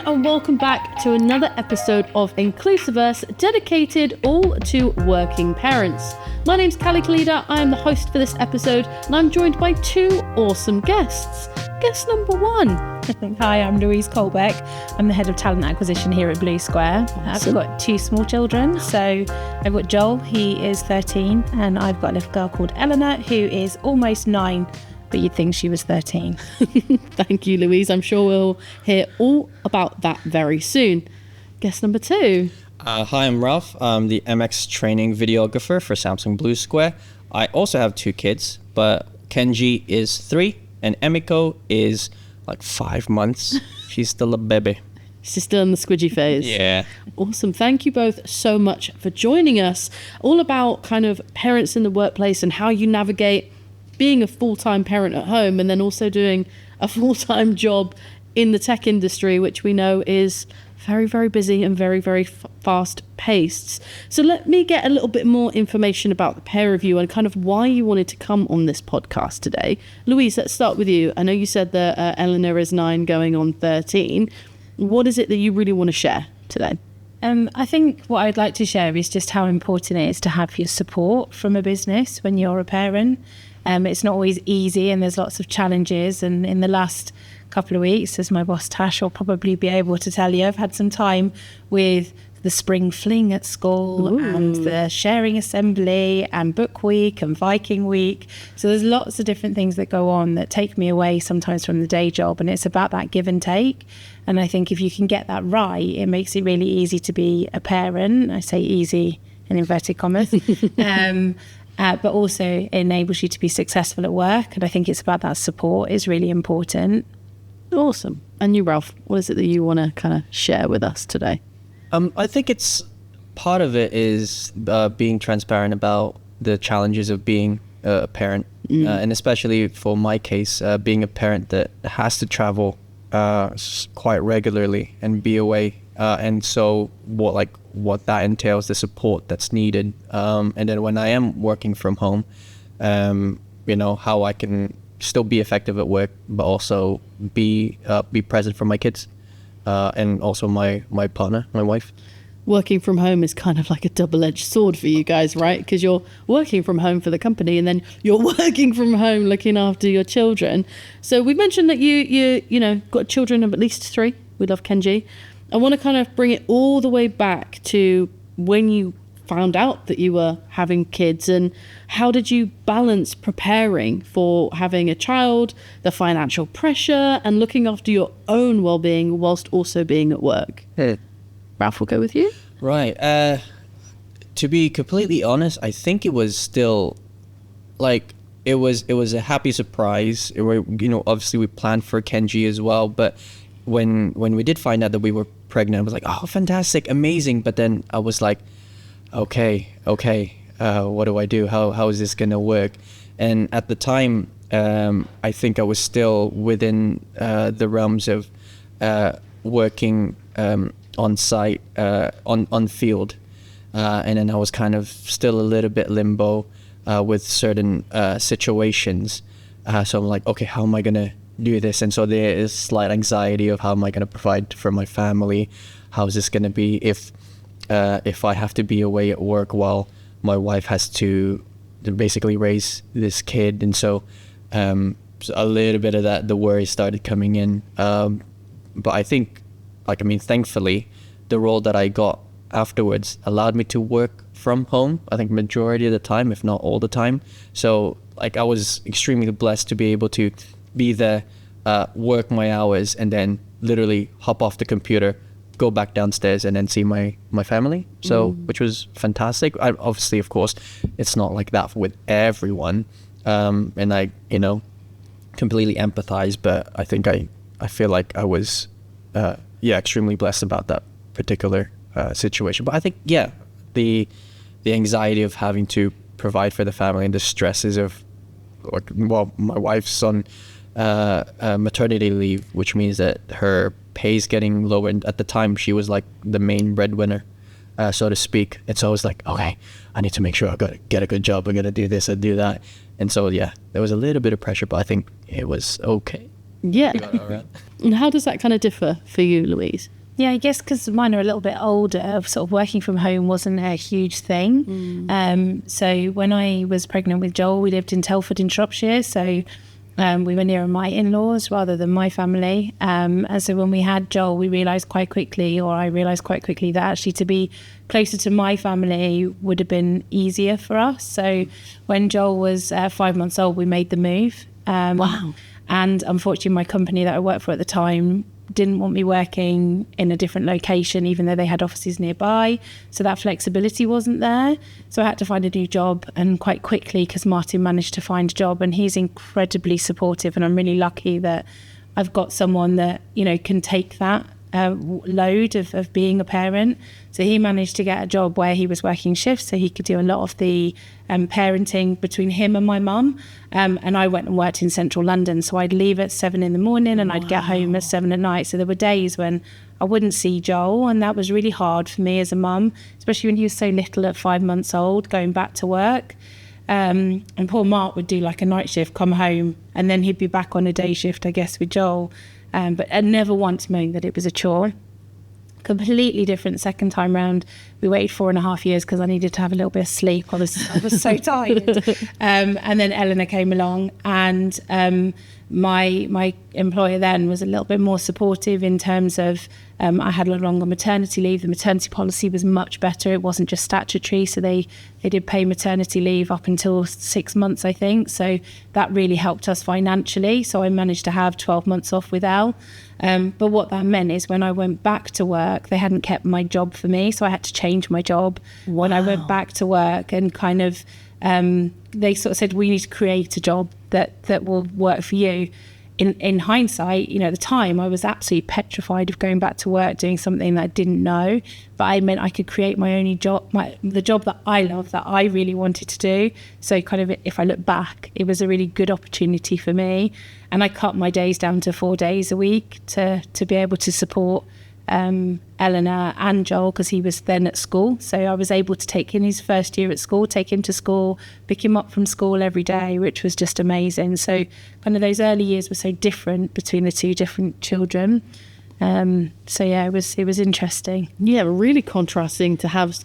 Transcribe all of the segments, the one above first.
and welcome back to another episode of INclusiverse, dedicated all to working parents. My name's Kally. I am the host for this episode, and I'm joined by two awesome guests. Guest number one. Hi, I'm Louise Coulbeck. I'm the head of talent acquisition here at Blue Square. Awesome. I've got two small children. So I've got Joel, he is 13, and I've got a little girl called Eleanor, who is almost 9, but you'd think she was 13. Thank you, Louise. I'm sure we'll hear all about that very soon. Guest number two. Hi, I'm Ralph. I'm the MX training videographer for Samsung Blue Square. I also have 2 kids, but Kenji is 3 and Emiko is like 5 months. She's still a baby. She's still in the squidgy phase. Yeah. Awesome. Thank you both so much for joining us. All about kind of parents in the workplace and how you navigate being a full-time parent at home and then also doing a full-time job in the tech industry, which we know is very, very busy and very, very fast-paced. So let me get a little bit more information about the pair of you and kind of why you wanted to come on this podcast today. Louise, let's start with you. I know you said that Eleanor is 9 going on 13. What is it that you really want to share today? I think what I'd like to share is just how important it is to have your support from a business when you're a parent. It's not always easy and there's lots of challenges. And in the last couple of weeks, as my boss Tash will probably be able to tell you, I've had some time with the spring fling at school. Ooh. And the sharing assembly and book week and Viking week. So there's lots of different things that go on that take me away sometimes from the day job. And it's about that give and take. And I think if you can get that right, it makes it really easy to be a parent. I say easy in inverted commas. But also it enables you to be successful at work. And I think it's about that support is really important. Awesome. And you, Ralph, what is it that you want to kind of share with us today? I think it's part of it is being transparent about the challenges of being a parent. And especially for my case, being a parent that has to travel quite regularly and be away. And so what that entails, the support that's needed. And then when I am working from home, how I can still be effective at work, but also be present for my kids and also my partner, my wife. Working from home is kind of like a double-edged sword for you guys, right? Because you're working from home for the company and then you're working from home looking after your children. So we mentioned that you got children of at least 3. We love Kenji. I want to kind of bring it all the way back to when you found out that you were having kids, and how did you balance preparing for having a child, the financial pressure, and looking after your own well-being whilst also being at work? Ralph, we'll go with you. Right. To be completely honest, I think it was still it was a happy surprise. Obviously we planned for Kenji as well, but when we did find out that we were pregnant, I was like, oh, fantastic, amazing. But then I was like, okay, what do I do? How is this gonna work? And at the time, I think I was still within the realms of working on site, on field, and then I was kind of still a little bit limbo with certain situations. So I'm like, okay, how am I gonna do this? And so there is slight anxiety of how am I gonna provide for my family? How is this gonna be if I have to be away at work while my wife has to basically raise this kid? And so a little bit of that, the worry started coming in. But I think, thankfully, the role that I got afterwards allowed me to work from home, I think majority of the time, if not all the time. So I was extremely blessed to be able to be there, work my hours, and then literally hop off the computer, go back downstairs, and then see my family. So, which was fantastic. Obviously, of course, it's not like that with everyone. And I, completely empathize, but I think I feel like I was, extremely blessed about that particular situation. But I think, the anxiety of having to provide for the family and the stresses of, my wife's on maternity leave, which means that her pay's getting lower. And at the time, she was like the main breadwinner, so to speak. And so I was like, okay, I need to make sure I got to get a good job. I'm going to do this and do that. And so, there was a little bit of pressure, but I think it was okay. Yeah. We got it all right. And how does that kind of differ for you, Louise? Yeah, I guess because mine are a little bit older, sort of working from home wasn't a huge thing. So when I was pregnant with Joel, we lived in Telford in Shropshire. So we were nearer my in-laws rather than my family. And so when we had Joel, I realised quite quickly that actually to be closer to my family would have been easier for us. So when Joel was 5 months old, we made the move. Wow. And unfortunately, my company that I worked for at the time didn't want me working in a different location, even though they had offices nearby. So that flexibility wasn't there. So I had to find a new job, and quite quickly, because Martin managed to find a job, and he's incredibly supportive. And I'm really lucky that I've got someone that, you know, can take that load of being a parent. So he managed to get a job where he was working shifts, so he could do a lot of the parenting between him and my mum. And I went and worked in central London, so I'd leave at 7 in the morning and I'd get home at 7 at night. So there were days when I wouldn't see Joel, and that was really hard for me as a mum, especially when he was so little at 5 months old, going back to work. And poor Mark would do like a night shift, come home, and then he'd be back on a day shift, I guess, with Joel. But I never once moaned that it was a chore. Completely different second time round. We waited 4.5 years because I needed to have a little bit of sleep. I was so tired. And then Eleanor came along, and my employer then was a little bit more supportive in terms of I had a longer maternity leave. The maternity policy was much better. It wasn't just statutory, so they did pay maternity leave up until 6 months, I think. So that really helped us financially. So I managed to have 12 months off with Elle. But what that meant is when I went back to work, they hadn't kept my job for me, so I had to change my job. When I went back to work, and kind of they sort of said, we need to create a job that will work for you. In hindsight, you know, at the time I was absolutely petrified of going back to work doing something that I didn't know, but I meant I could create my own job, the job that I love, that I really wanted to do. So kind of, if I look back, it was a really good opportunity for me, and I cut my days down to 4 days a week to be able to support Eleanor and Joel, because he was then at school. So I was able to take in his first year at school, take him to school, pick him up from school every day, which was just amazing. So kind of those early years were so different between the two different children. So yeah, it was interesting. Yeah, really contrasting to have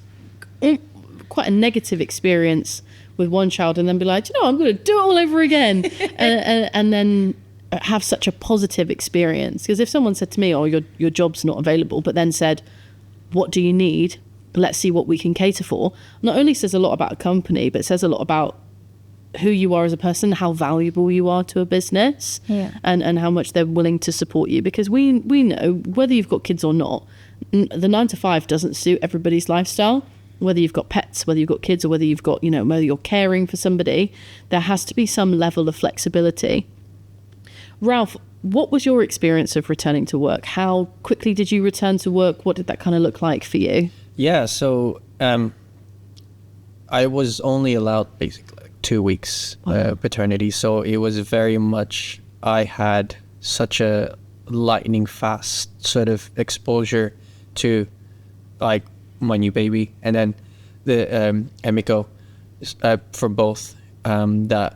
quite a negative experience with one child and then be like, you know, I'm going to do it all over again. and then have such a positive experience. Because if someone said to me, oh, your job's not available, but then said, what do you need? Let's see what we can cater for. Not only says a lot about a company, but it says a lot about who you are as a person, how valuable you are to a business, and how much they're willing to support you. Because we know, whether you've got kids or not, the 9 to 5 doesn't suit everybody's lifestyle. Whether you've got pets, whether you've got kids, or whether you've got, you know, whether you're caring for somebody, there has to be some level of flexibility. Ralph, what was your experience of returning to work? How quickly did you return to work? What did that kind of look like for you? Yeah, so I was only allowed basically 2 weeks paternity. So it was very much, I had such a lightning fast sort of exposure to like my new baby, and then the Emiko for both, that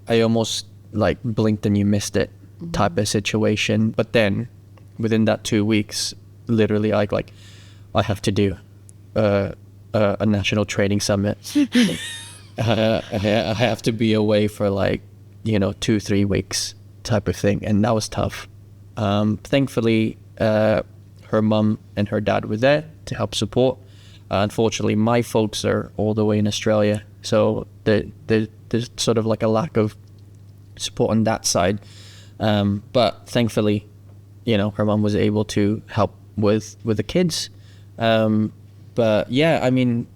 I almost like blinked and you missed it type of situation. But then within that 2 weeks, literally I have to do a national training summit. I have to be away for 2-3 weeks type of thing, and that was tough. Thankfully her mum and her dad were there to help support. Unfortunately my folks are all the way in Australia, so there's sort of like a lack of support on that side. But thankfully, her mum was able to help with the kids. But yeah, I mean,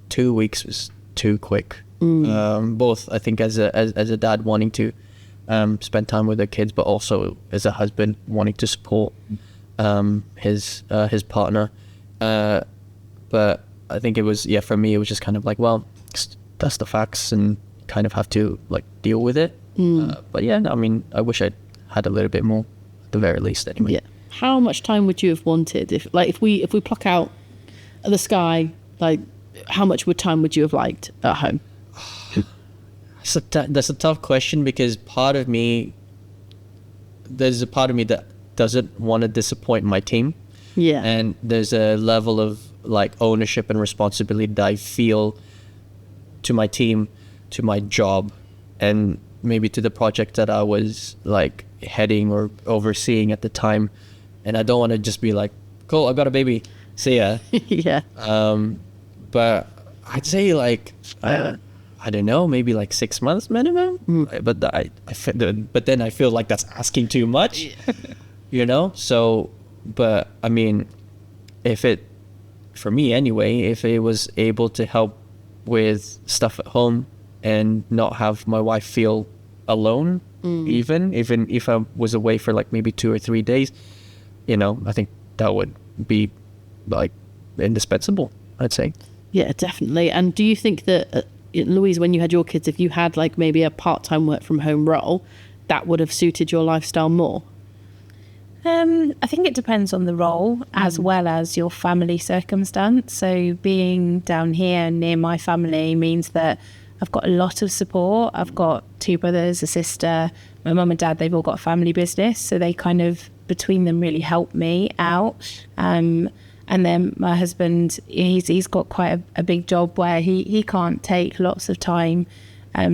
2 weeks was too quick. Both, I think, as a dad wanting to spend time with their kids, but also as a husband wanting to support his partner. But I think it was, for me, it was just kind of like, well, that's the facts, and kind of have to deal with it. But yeah, no, I mean, I wish I'd had a little bit more, at the very least, anyway. Yeah. How much time would you have wanted if we pluck out the sky? How much time would you have liked at home? That's a tough question, because part of me there's a part of me that doesn't want to disappoint my team. Yeah. And there's a level of like ownership and responsibility that I feel to my team, to my job, and maybe to the project that I was like heading or overseeing at the time. And I don't want to just be like, cool, I got a baby, see ya. Yeah. But I'd say like, I don't know, maybe like 6 months minimum. But but then I feel like that's asking too much, you know? So, but I mean, for me anyway, if it was able to help with stuff at home and not have my wife feel alone, even if I was away for like maybe 2 or 3 days, you know, I think that would be like indispensable, I'd say. Yeah, definitely. And do you think that, Louise, when you had your kids, if you had like maybe a part-time work from home role, that would have suited your lifestyle more? I think it depends on the role as well as your family circumstance. So being down here near my family means that I've got a lot of support. I've got 2 brothers, a sister, my mum and dad, they've all got a family business. So they kind of, between them, really help me out. And then my husband, he's got quite a big job where he can't take lots of time.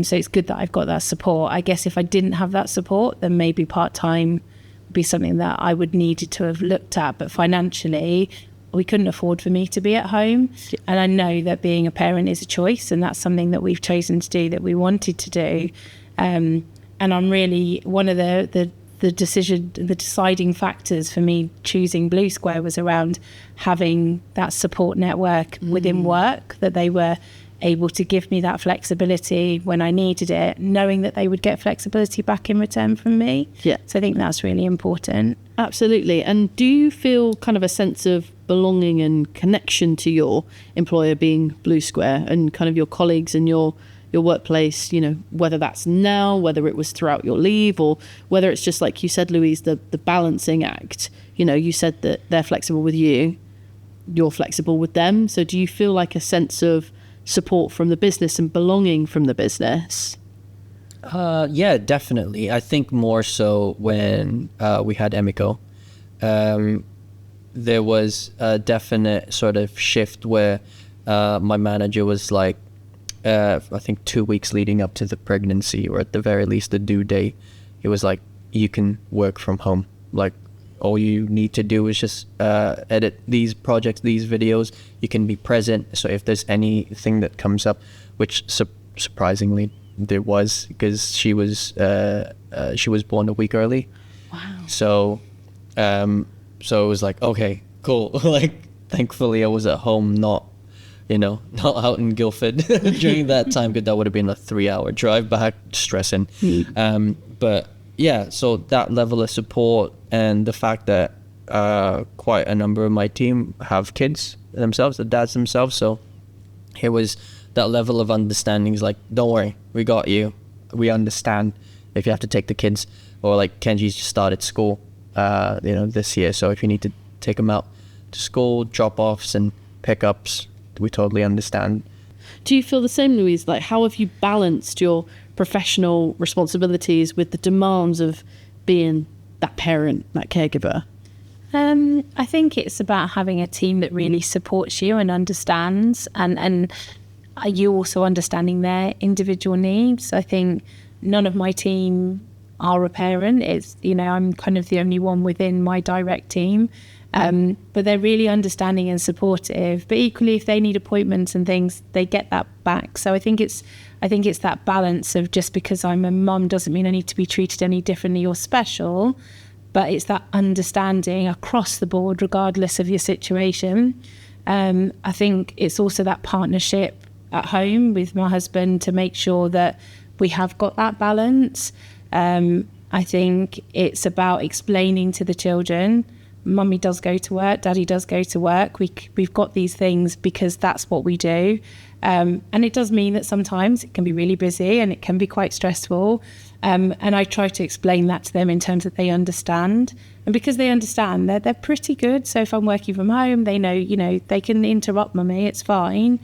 So it's good that I've got that support. I guess if I didn't have that support, then maybe part-time would be something that I would need to have looked at. But financially, we couldn't afford for me to be at home. And I know that being a parent is a choice, and that's something that we've chosen to do, that we wanted to do. And I'm really, one of the deciding factors for me choosing Blue Square was around having that support network within work, that they were able to give me that flexibility when I needed it, knowing that they would get flexibility back in return from me. Yeah. So I think that's really important. Absolutely. And do you feel kind of a sense of belonging and connection to your employer being Blue Square and kind of your colleagues and your workplace, you know, whether that's now, whether it was throughout your leave, or whether it's just like you said, Louise, the balancing act? You know, you said that they're flexible with you, you're flexible with them. So do you feel like a sense of support from the business and belonging from the business? Yeah, definitely. I think more so when we had Emiko. There was a definite sort of shift where my manager was like, I think 2 weeks leading up to the pregnancy, or at the very least the due date, he was like, you can work from home. Like, all you need to do is just edit these projects, these videos. You can be present. So if there's anything that comes up, which surprisingly there was, because she was born a week early. Wow. So it was like, okay, cool. Like, thankfully I was at home, not out in Guildford during that time, because that would have been a 3-hour drive back, stressing. But yeah, so that level of support, and the fact that quite a number of my team have kids themselves, the dads themselves. So it was that level of understanding. Is like, don't worry, we got you. We understand if you have to take the kids, or like Kenji's just started school, this year. So if you need to take them out to school, drop-offs and pickups, we totally understand. Do you feel the same, Louise? Like, how have you balanced your professional responsibilities with the demands of being that parent, that caregiver? I think it's about having a team that really supports you and understands, and you also understanding their individual needs. I think none of my team are a parent. It's, I'm kind of the only one within my direct team. But they're really understanding and supportive. But equally, if they need appointments and things, they get that back. So I think it's that balance of, just because I'm a mum doesn't mean I need to be treated any differently or special. But it's that understanding across the board, regardless of your situation. I think it's also that partnership at home with my husband to make sure that we have got that balance. I think it's about explaining to the children, Mummy does go to work, Daddy does go to work. We've got these things because that's what we do. And it does mean that sometimes it can be really busy and it can be quite stressful. And I try to explain that to them in terms that they understand. And because they understand, they're pretty good. So if I'm working from home, they know, they can interrupt Mummy, it's fine.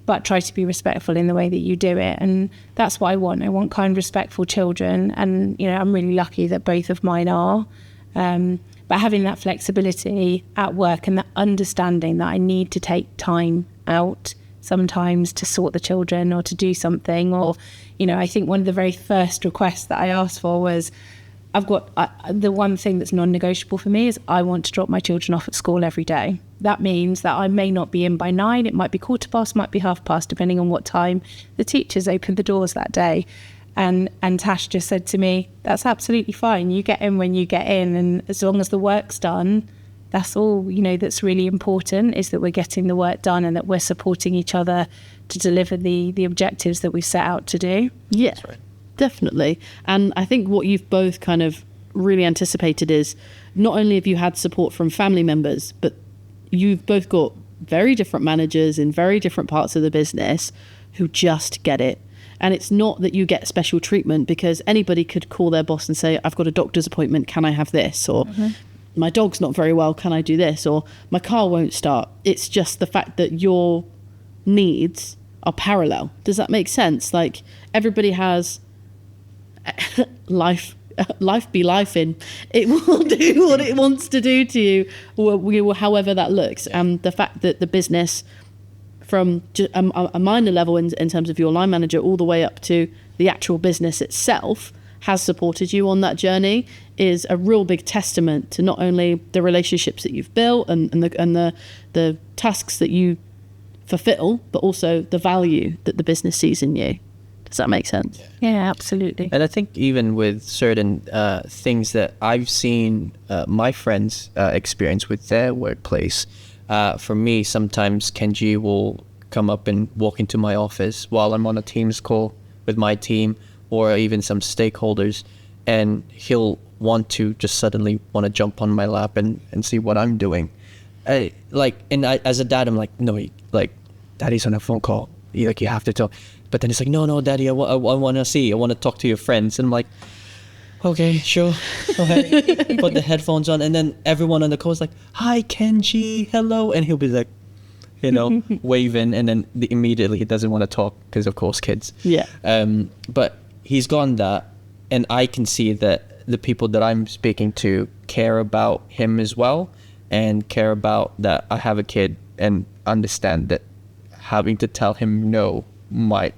but try to be respectful in the way that you do it. And that's what I want. I want kind, respectful children. And, you know, I'm really lucky that both of mine are. But having that flexibility at work and that understanding that I need to take time out sometimes to sort the children or to do something. Or, you know, I think one of the very first requests that I asked for was, I've got the one thing that's non-negotiable for me is I want to drop my children off at school every day. That means that I may not be in by 9, it might be 15:15, might be 30:30, depending on what time the teachers open the doors that day. And Tash just said to me, that's absolutely fine. You get in when you get in, and as long as the work's done, that's all, you know, that's really important, is that we're getting the work done and that we're supporting each other to deliver the objectives that we've set out to do. Yeah. That's right. Definitely. And I think what you've both kind of really anticipated is not only have you had support from family members, but you've both got very different managers in very different parts of the business who just get it. And it's not that you get special treatment, because anybody could call their boss and say, I've got a doctor's appointment, can I have this? Or my dog's not very well, can I do this? Or my car won't start. It's just the fact that your needs are parallel. Does that make sense? Like, everybody has life be life in. It will do what it wants to do to you, however that looks. And the fact that the business, from a minor level in terms of your line manager all the way up to the actual business itself, has supported you on that journey, is a real big testament to not only the relationships that you've built and the tasks that you fulfill, but also the value that the business sees in you. Does that make sense? Yeah, absolutely. And I think even with certain things that I've seen my friends experience with their workplace, for me, sometimes Kenji will come up and walk into my office while I'm on a Teams call with my team, or even some stakeholders, and he'll want to just suddenly want to jump on my lap and see what I'm doing. As a dad, I'm like, no, like, Daddy's on a phone call. You have to talk. But then it's like, no, Daddy, I want to talk to your friends. And I'm like, okay, sure. Okay. Put the headphones on. And then everyone on the call is like, hi, Kenji, hello. And he'll be like, you know, waving. And then immediately he doesn't want to talk because, of course, kids. Yeah. But he's gone that. And I can see that the people that I'm speaking to care about him as well, and care about that I have a kid, and understand that having to tell him no might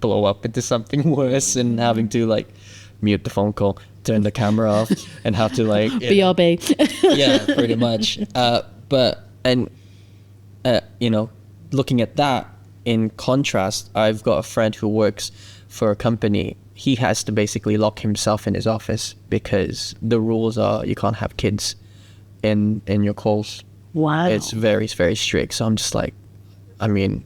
blow up into something worse, and having to like mute the phone call, turn the camera off, and have to like BRB. Yeah, pretty much. You know, looking at that in contrast, I've got a friend who works for a company. He has to basically lock himself in his office because the rules are you can't have kids in your calls. Wow. It's very, very strict. So I'm just like, I mean,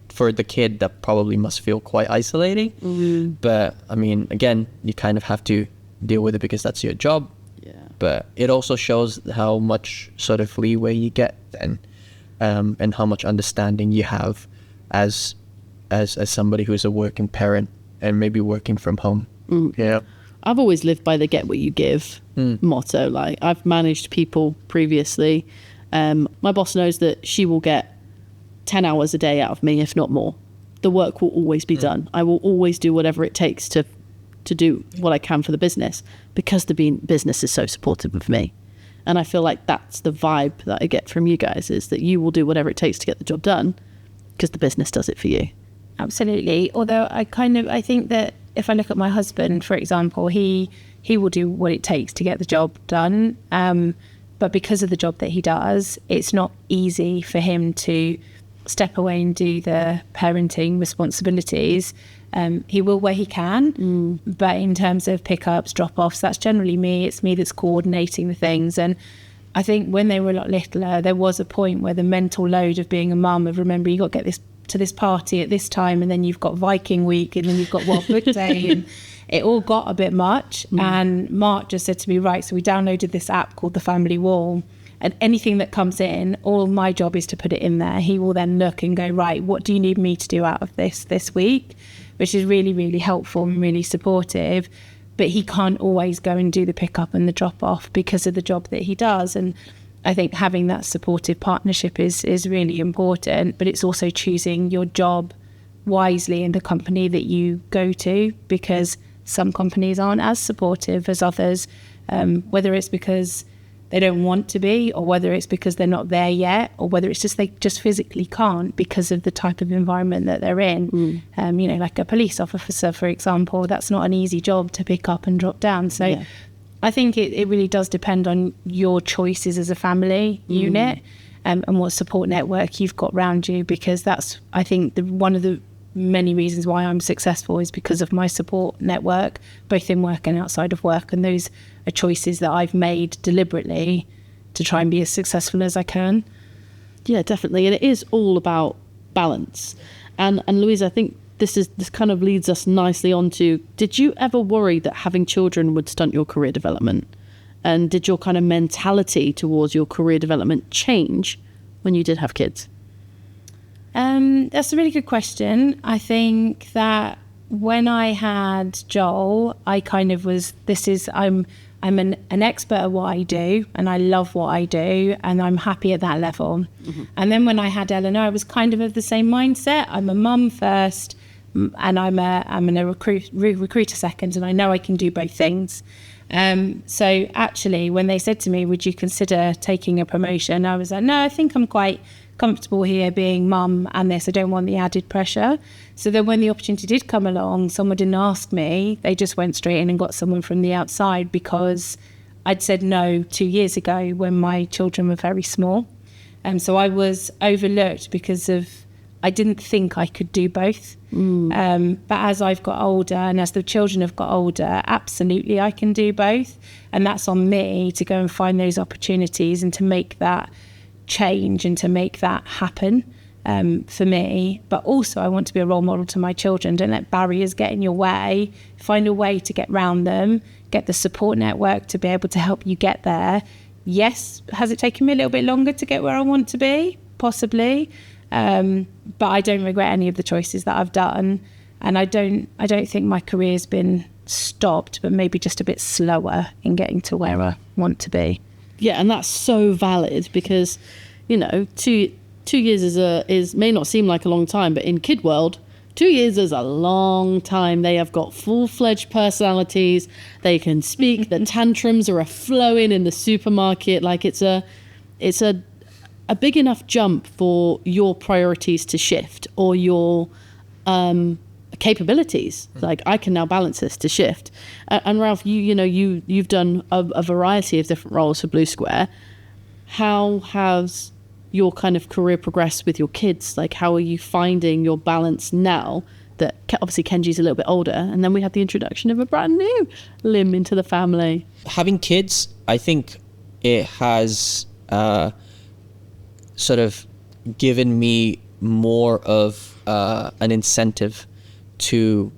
for the kid, that probably must feel quite isolating. Mm-hmm. But I mean, again, you kind of have to deal with it because that's your job. Yeah. But it also shows how much sort of leeway you get then, and how much understanding you have as somebody who's a working parent and maybe working from home. Mm. Yeah. I've always lived by the get what you give motto. Like, I've managed people previously. My boss knows that she will get 10 hours a day out of me, if not more. The work will always be done. I will always do whatever it takes to do what I can for the business, because the business is so supportive of me. And I feel like that's the vibe that I get from you guys, is that you will do whatever it takes to get the job done because the business does it for you. Absolutely. Although I think that if I look at my husband, for example, he will do what it takes to get the job done. But because of the job that he does, it's not easy for him to step away and do the parenting responsibilities. He will where he can, but in terms of pickups, drop-offs, that's generally me. It's me that's coordinating the things. And I think when they were a lot littler, there was a point where the mental load of being a mum, of remember, you got to get to this party at this time, and then you've got Viking week, and then you've got Wild Book Day, and it all got a bit much. And Mark just said to me, right, so we downloaded this app called the Family Wall, and anything that comes in, all my job is to put it in there. He will then look and go, right, what do you need me to do out of this week? Which is really, really helpful and really supportive. But he can't always go and do the pickup and the drop off because of the job that he does. And I think having that supportive partnership is really important, but it's also choosing your job wisely in the company that you go to, because some companies aren't as supportive as others, whether it's because they don't want to be, or whether it's because they're not there yet, or whether it's just they just physically can't because of the type of environment that they're in. Like a police officer, for example, that's not an easy job to pick up and drop down. So I think it really does depend on your choices as a family unit, and what support network you've got around you, because that's, I think, one of the many reasons why I'm successful is because of my support network, both in work and outside of work. And those are choices that I've made deliberately to try and be as successful as I can. Yeah, definitely. And it is all about balance. And Louise, I think this kind of leads us nicely on to, did you ever worry that having children would stunt your career development? And did your kind of mentality towards your career development change when you did have kids? That's a really good question. I think that when I had Joel, I kind of was, I'm an expert at what I do, and I love what I do, and I'm happy at that level. And then when I had Eleanor, I was kind of the same mindset. I'm a mum first, and I'm a recruiter second, and I know I can do both things. So actually, when they said to me, would you consider taking a promotion? I was like, no, I think I'm quite comfortable here being mum and this. I don't want the added pressure. So then when the opportunity did come along, someone didn't ask me. They just went straight in and got someone from the outside, because I'd said no 2 years ago when my children were very small. So I was overlooked because I didn't think I could do both. But as I've got older, and as the children have got older, absolutely I can do both. And that's on me to go and find those opportunities and to make that change and to make that happen for me. But also I want to be a role model to my children. Don't let barriers get in your way. Find a way to get round them. Get the support network to be able to help you get there. Yes, has it taken me a little bit longer to get where I want to be? Possibly. But I don't regret any of the choices that I've done, and I don't think my career's been stopped, but maybe just a bit slower in getting to where I want to be. Yeah, and that's so valid, because 2 years may not seem like a long time, but in kid world, 2 years is a long time. They have got full-fledged personalities. They can speak. The tantrums are flowing in the supermarket. Like it's a big enough jump for your priorities to shift, or your capabilities. Like, I can now balance this, to shift. And Ralph, you've done a variety of different roles for Blue Square. How has your kind of career progressed with your kids? Like, how are you finding your balance now that obviously Kenji's a little bit older, and then we had the introduction of a brand new limb into the family? Having kids, I think it has sort of given me more of an incentive to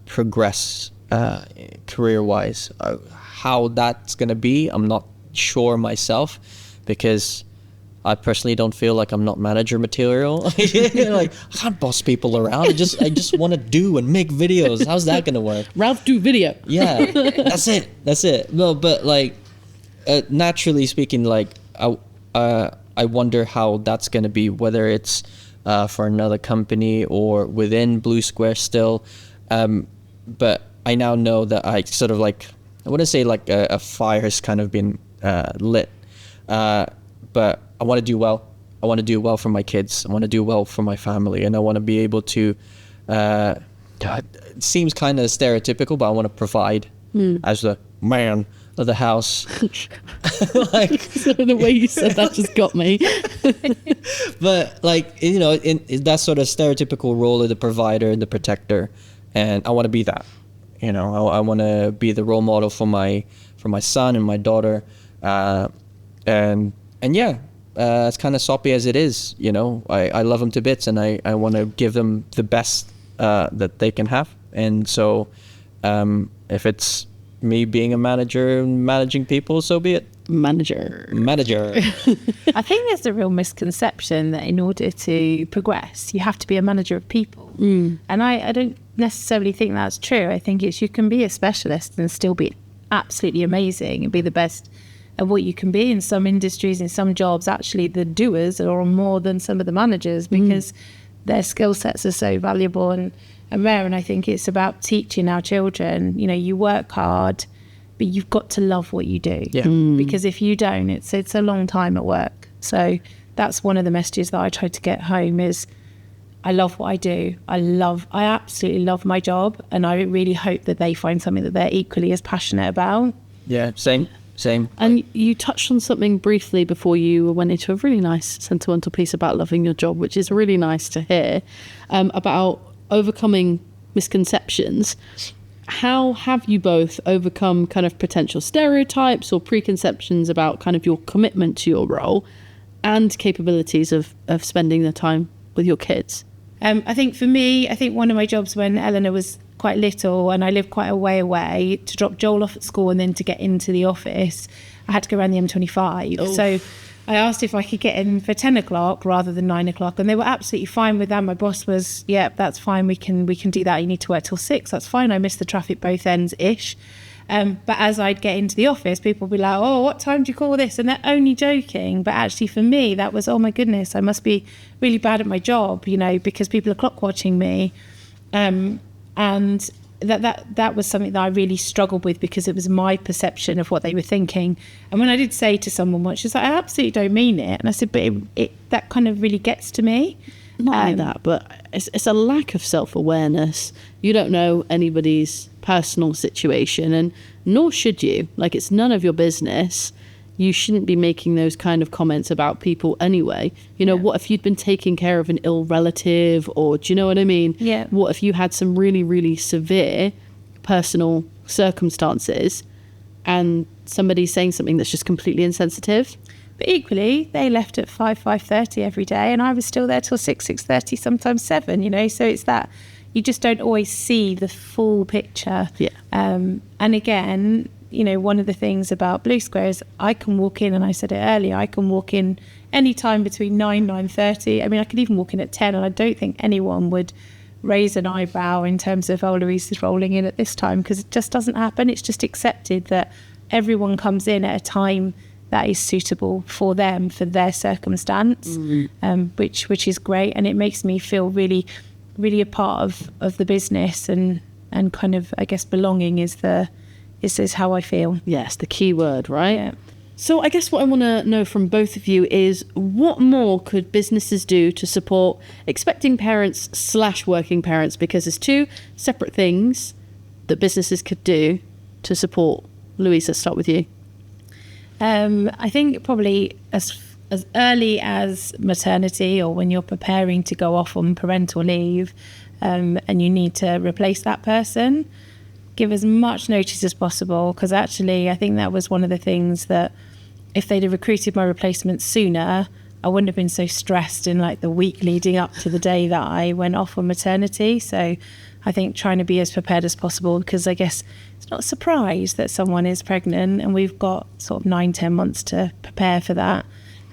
progress career-wise. How that's going to be, I'm not sure myself, because I personally don't feel like I'm not manager material. Like, I can't boss people around. I just want to do and make videos. How's that going to work? Ralph, do video. Yeah, that's it. No, but like, naturally speaking, like, I wonder how that's going to be, whether it's for another company or within Blue Square still. But I now know that I sort of, like, I wouldn't say like a fire has kind of been lit, but I want to do well. I want to do well for my kids. I want to do well for my family, and I want to be able to, it seems kind of stereotypical, but I want to provide as the man of the house. Like, the way you said that just got me. But like, in that sort of stereotypical role of the provider and the protector, and I want to be that. I want to be the role model for my son and my daughter, and yeah, as kind of soppy as it is, I love them to bits, and I want to give them the best that they can have. And so if it's me being a manager and managing people, so be it. Manager. I think there's a real misconception that in order to progress, you have to be a manager of people. And I don't necessarily think that's true. I think you can be a specialist and still be absolutely amazing and be the best what you can be in some industries, in some jobs. Actually, the doers are on more than some of the managers because their skill sets are so valuable and rare. And I think it's about teaching our children, you work hard, but you've got to love what you do. Yeah. Because if you don't, it's a long time at work. So that's one of the messages that I try to get home is I love what I do. I absolutely love my job. And I really hope that they find something that they're equally as passionate about. Yeah, same. And you touched on something briefly before you went into a really nice sentimental piece about loving your job, which is really nice to hear, about overcoming misconceptions. How have you both overcome kind of potential stereotypes or preconceptions about kind of your commitment to your role and capabilities of spending the time with your kids? I think for me, one of my jobs when Eleanor was quite little and I lived quite a way away, to drop Joel off at school and then to get into the office, I had to go around the M25. Oh. So I asked if I could get in for 10 o'clock rather than 9 o'clock, and they were absolutely fine with that. My boss was, yeah, that's fine. We can do that. You need to work till 6. That's fine. I missed the traffic both ends-ish. But as I'd get into the office, people would be like, oh, what time do you call this? And they're only joking. But actually for me, that was, oh my goodness, I must be really bad at my job, because people are clock watching me. And that was something that I really struggled with because it was my perception of what they were thinking. And when I did say to someone once, she's like, I absolutely don't mean it. And I said, but that kind of really gets to me. Not only that, but it's a lack of self-awareness. You don't know anybody's personal situation, and nor should you. Like, it's none of your business. You shouldn't be making those kind of comments about people anyway. What if you'd been taking care of an ill relative, or do you know what I mean? Yeah. What if you had some really, really severe personal circumstances and somebody's saying something that's just completely insensitive? But equally, they left at 5:30 every day, and I was still there till 6:30, sometimes 7, so it's that you just don't always see the full picture. Yeah. And again, one of the things about Blue Square is I can walk in, and I said it earlier, I can walk in any time between 9:30. I mean, I could even walk in at 10, and I don't think anyone would raise an eyebrow in terms of, oh, Louise is rolling in at this time, because it just doesn't happen. It's just accepted that everyone comes in at a time that is suitable for them, for their circumstance, which is great. And it makes me feel really, really a part of the business, and kind of, I guess, belonging is how I feel. Yes, the key word, right? Yeah. So I guess what I want to know from both of you is, what more could businesses do to support expecting parents / working parents? Because there's two separate things that businesses could do to support. Louise, let's start with you. I think probably as early as maternity, or when you're preparing to go off on parental leave, and you need to replace that person, give as much notice as possible. Because actually, I think that was one of the things that if they'd have recruited my replacement sooner, I wouldn't have been so stressed in like the week leading up to the day that I went off on maternity. So I think trying to be as prepared as possible, because I guess it's not a surprise that someone is pregnant, and we've got sort of 9-10 months to prepare for that.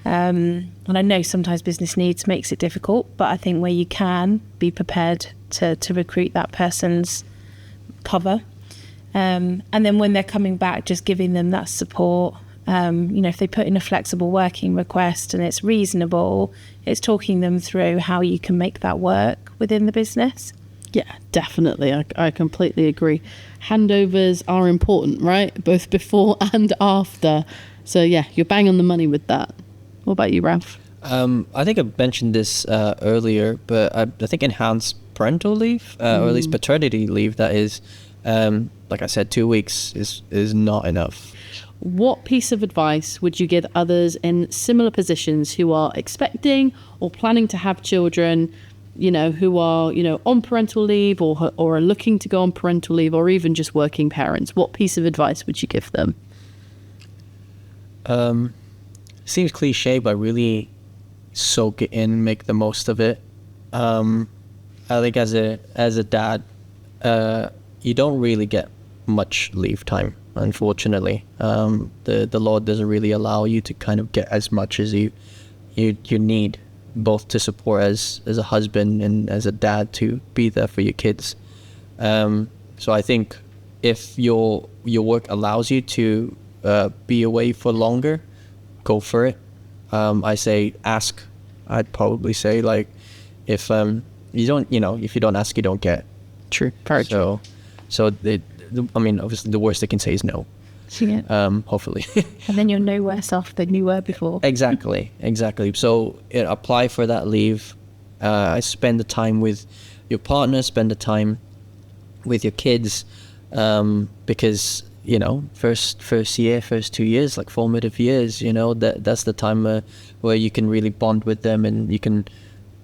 And I know sometimes business needs makes it difficult, but I think where you can, be prepared to recruit that person's cover. And then when they're coming back, just giving them that support. If they put in a flexible working request and it's reasonable, it's talking them through how you can make that work within the business. Yeah, definitely. I completely agree. Handovers are important, right? Both before and after. So yeah, you're bang on the money with that. What about you, Ralph? I think I mentioned this earlier, but I think enhanced parental leave, or at least paternity leave, that is, like I said, 2 weeks is not enough. What piece of advice would you give others in similar positions who are expecting or planning to have children, who are, on parental leave or are looking to go on parental leave, or even just working parents? What piece of advice would you give them? Seems cliche, but really soak it in, make the most of it. I think as a dad, you don't really get much leave time, unfortunately. The law doesn't really allow you to kind of get as much as you need, both to support as a husband and as a dad, to be there for your kids. So I think if your work allows you to be away for longer, go for it. I say ask. I'd probably say, like, if you don't, if you don't ask, you don't get. True. Very true. So I mean, obviously the worst they can say is no. Yeah. Hopefully. And then you're no worse off than you were before. Exactly. So apply for that leave. Spend the time with your partner, spend the time with your kids, because first year, first 2 years, like formative years, that's the time where you can really bond with them, and you can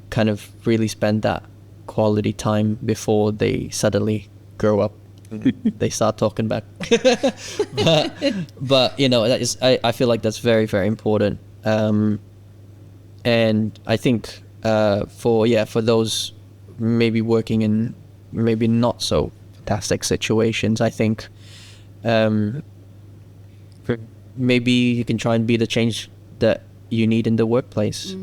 kind of really spend that quality time before they suddenly grow up. They start talking back. but that is, I feel like that's very, very important. And I think for those maybe working in maybe not so fantastic situations, I think maybe you can try and be the change that you need in the workplace.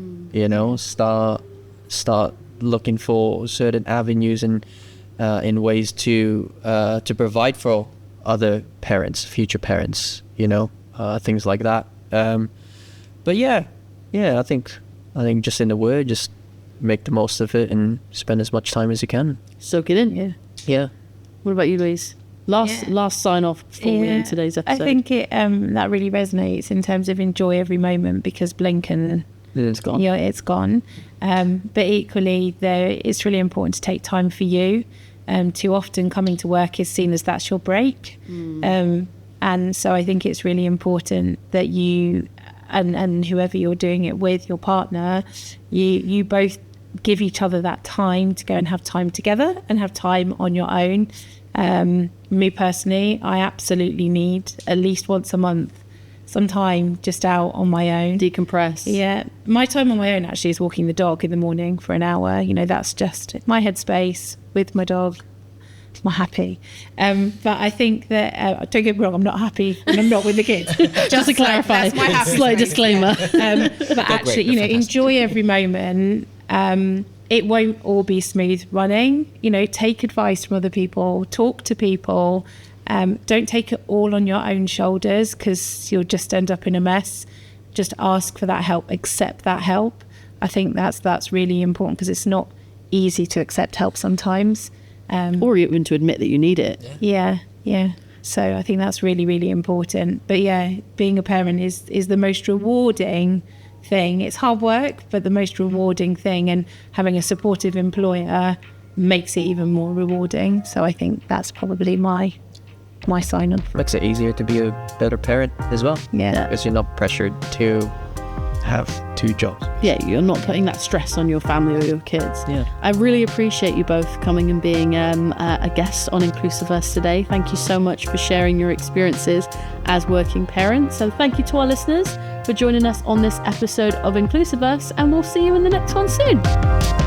Start looking for certain avenues and in ways to provide for other parents, future parents, things like that. But I think just in the word, just make the most of it and spend as much time as you can. Soak it in. Yeah. What about you, Louise? Last sign off before we end today's episode. I think it that really resonates in terms of enjoy every moment, because blink and it's gone. It's gone. But equally, it's really important to take time for you. Too often coming to work is seen as that's your break. And so I think it's really important that you and whoever you're doing it with, your partner, you both give each other that time to go and have time together and have time on your own. Me personally, I absolutely need at least once a month some time just out on my own. Decompress. Yeah. My time on my own actually is walking the dog in the morning for an hour. That's just my headspace with my dog. I'm happy. But I think that, don't get me wrong, I'm not happy when I'm not with the kids. Just to clarify, slight disclaimer. But actually, enjoy every moment. It won't all be smooth running. Take advice from other people, talk to people. Don't take it all on your own shoulders, because you'll just end up in a mess. Just ask for that help, accept that help. I think that's really important, because it's not easy to accept help sometimes. Or even to admit that you need it. Yeah. So I think that's really, really important. But being a parent is the most rewarding thing. It's hard work, but the most rewarding thing, and having a supportive employer makes it even more rewarding. So I think that's probably my sign on. Makes it easier to be a better parent as well. Yeah. Because you're not pressured to have 2 jobs. Yeah, you're not putting that stress on your family or your kids. Yeah. I really appreciate you both coming and being a guest on INclusiverse today. Thank you so much for sharing your experiences as working parents. So thank you to our listeners for joining us on this episode of INclusiverse, and we'll see you in the next one soon.